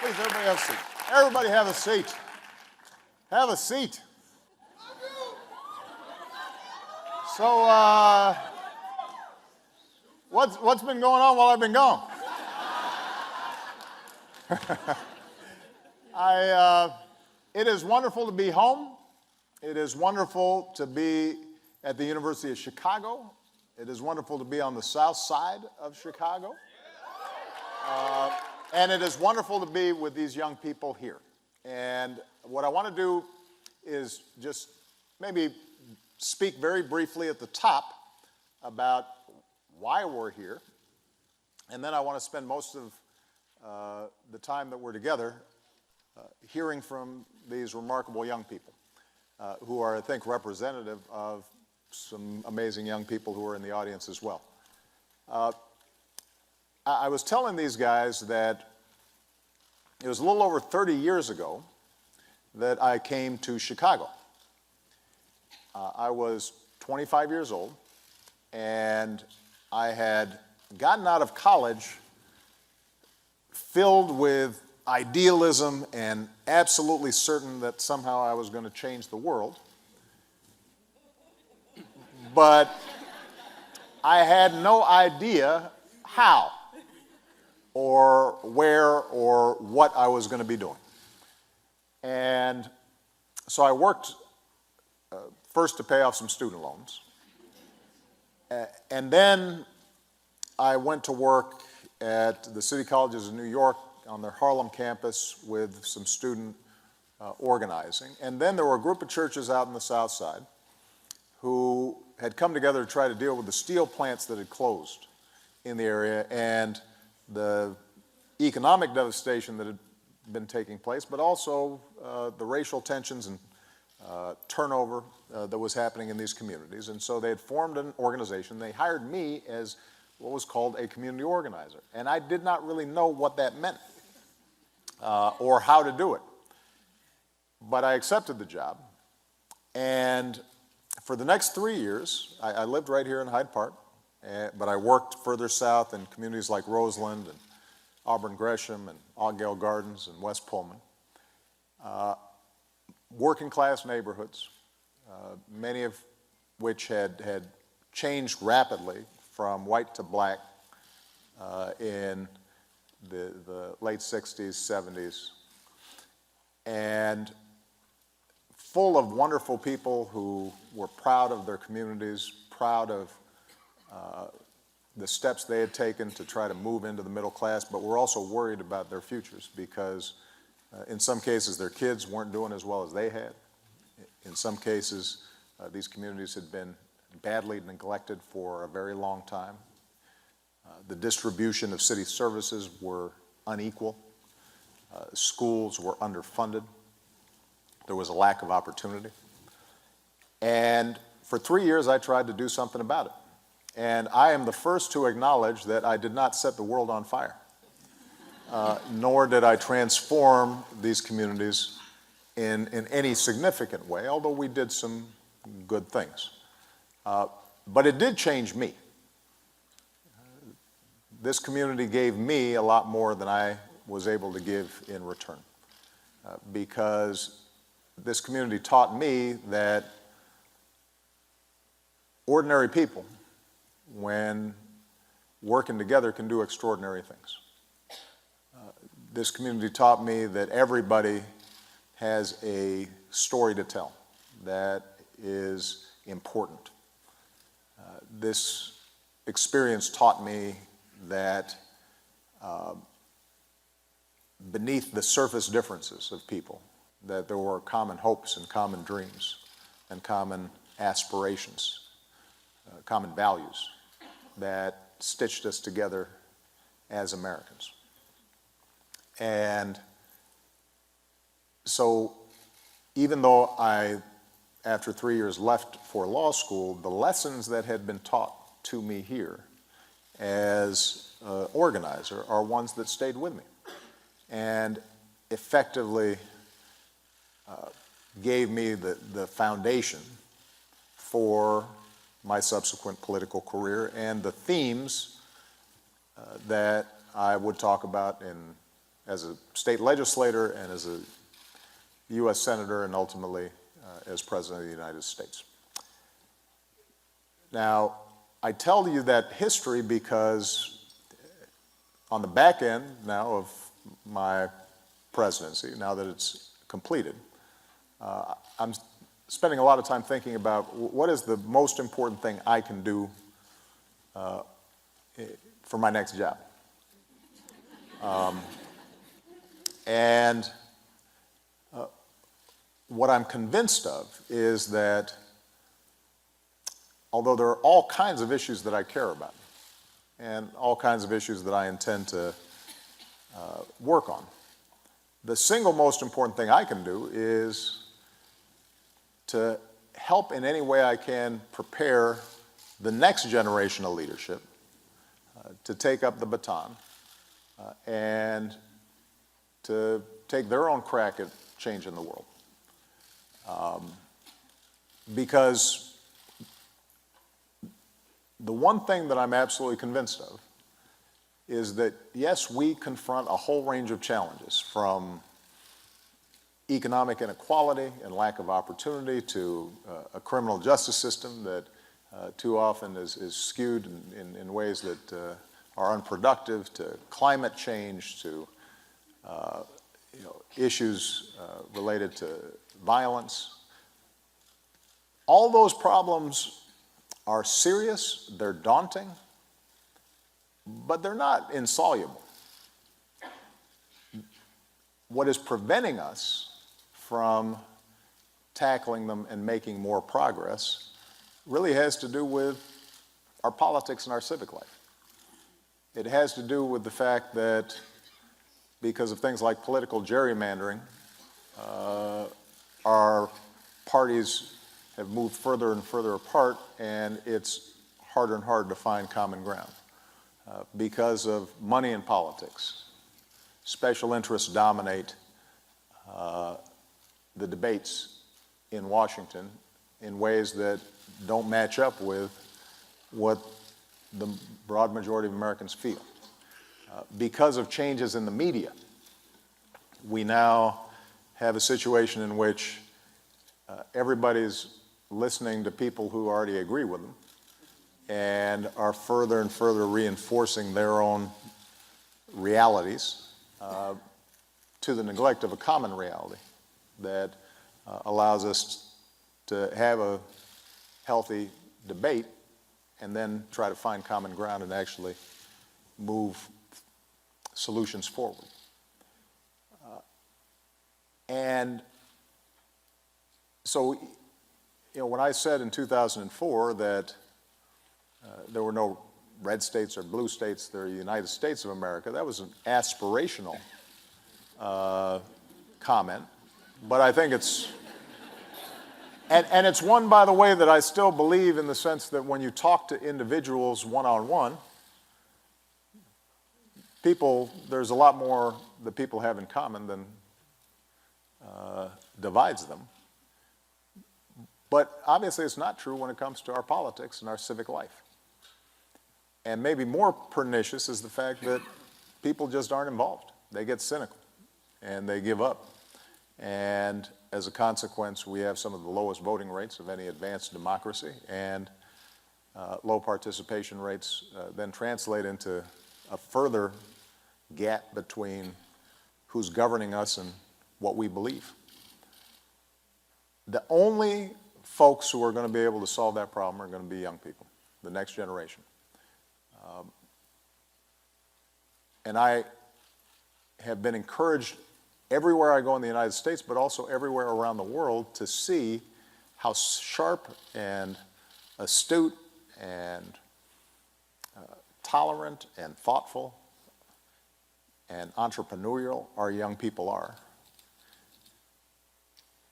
please, everybody have a seat. Everybody have a seat. Have a seat. So, what's been going on while I've been gone? It is wonderful to be home. It is wonderful to be at the University of Chicago. It is wonderful to be on the south side of Chicago. And it is wonderful to be with these young people here. And what I want to do is just maybe speak very briefly at the top about why we're here. And then I want to spend most of the time that we're together hearing from these remarkable young people who are, I think, representative of some amazing young people who are in the audience as well. I was telling these guys that it was a little over 30 years ago that I came to Chicago. I was 25 years old, and I had gotten out of college filled with idealism and absolutely certain that somehow I was going to change the world. But I had no idea how or where or what I was going to be doing. And so I worked first to pay off some student loans. And then I went to work at the city colleges of New York on their Harlem campus with some student organizing. And then there were a group of churches out in the South Side who had come together to try to deal with the steel plants that had closed in the area and the economic devastation that had been taking place, but also the racial tensions and turnover that was happening in these communities. And so they had formed an organization. They hired me as what was called a community organizer. And I did not really know what that meant or how to do it. But I accepted the job. And for the next 3 years, I lived right here in Hyde Park, but I worked further south in communities like Roseland and Auburn Gresham and Oggale Gardens and West Pullman. Working class neighborhoods, many of which had changed rapidly from white to black in the late 60s, 70s, and full of wonderful people who were proud of their communities, proud of the steps they had taken to try to move into the middle class, but were also worried about their futures because in some cases their kids weren't doing as well as they had. In some cases, these communities had been badly neglected for a very long time. The distribution of city services were unequal. Schools were underfunded. There was a lack of opportunity. And for 3 years, I tried to do something about it. And I am the first to acknowledge that I did not set the world on fire, nor did I transform these communities in any significant way, although we did some good things. But it did change me. This community gave me a lot more than I was able to give in return, because this community taught me that ordinary people, when working together, can do extraordinary things. This community taught me that everybody has a story to tell that is important. This experience taught me that beneath the surface differences of people, that there were common hopes and common dreams and common aspirations, common values that stitched us together as Americans. And so even though I, after 3 years, left for law school, the lessons that had been taught to me here as an organizer are ones that stayed with me and effectively gave me the foundation for my subsequent political career and the themes that I would talk about in as a state legislator and as a U.S. Senator and ultimately as President of the United States. Now, I tell you that history because on the back end now of my presidency, now that it's completed, I'm spending a lot of time thinking about what is the most important thing I can do for my next job. And what I'm convinced of is that although there are all kinds of issues that I care about and all kinds of issues that I intend to work on, the single most important thing I can do is to help in any way I can prepare the next generation of leadership to take up the baton and to take their own crack at changing the world. Because the one thing that I'm absolutely convinced of is that, yes, we confront a whole range of challenges, from economic inequality and lack of opportunity to a criminal justice system that too often is skewed in ways that are unproductive, to climate change, to issues related to violence. All those problems are serious, they're daunting, but they're not insoluble. What is preventing us from tackling them and making more progress really has to do with our politics and our civic life. It has to do with the fact that because of things like political gerrymandering, our parties have moved further and further apart, and it's harder and harder to find common ground. Because of money in politics, special interests dominate the debates in Washington in ways that don't match up with what the broad majority of Americans feel. Because of changes in the media, we now have a situation in which everybody's listening to people who already agree with them and are further and further reinforcing their own realities to the neglect of a common reality that allows us to have a healthy debate and then try to find common ground and actually move solutions forward. And so, when I said in 2004 that there were no red states or blue states, they're the United States of America, that was an aspirational comment, but I think it's, and it's one, by the way, that I still believe, in the sense that when you talk to individuals one-on-one, there's a lot more that people have in common than divides them. But obviously it's not true when it comes to our politics and our civic life. And maybe more pernicious is the fact that people just aren't involved. They get cynical and they give up. And as a consequence, we have some of the lowest voting rates of any advanced democracy, and low participation rates then translate into a further gap between who's governing us and what we believe. The only folks who are going to be able to solve that problem are going to be young people, the next generation. And I have been encouraged everywhere I go in the United States, but also everywhere around the world, to see how sharp and astute and tolerant and thoughtful and entrepreneurial our young people are.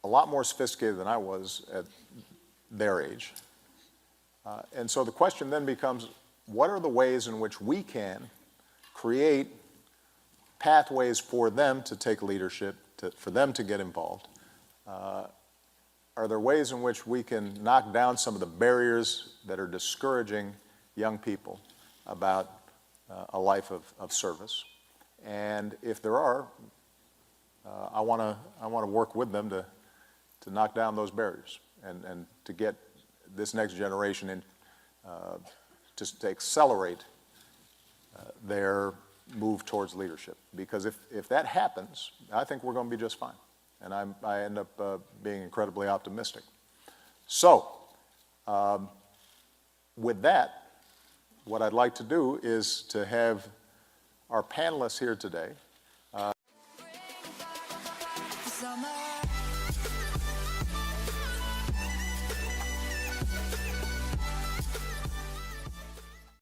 A lot more sophisticated than I was at their age. And so the question then becomes, what are the ways in which we can create pathways for them to take leadership, for them to get involved? Are there ways in which we can knock down some of the barriers that are discouraging young people about a life of service? And if there are, I want to work with them to knock down those barriers and to get this next generation in, just to accelerate their move towards leadership. Because if that happens, I think we're going to be just fine. And I end up being incredibly optimistic. So, with that, what I'd like to do is to have our panelists here today. Summer.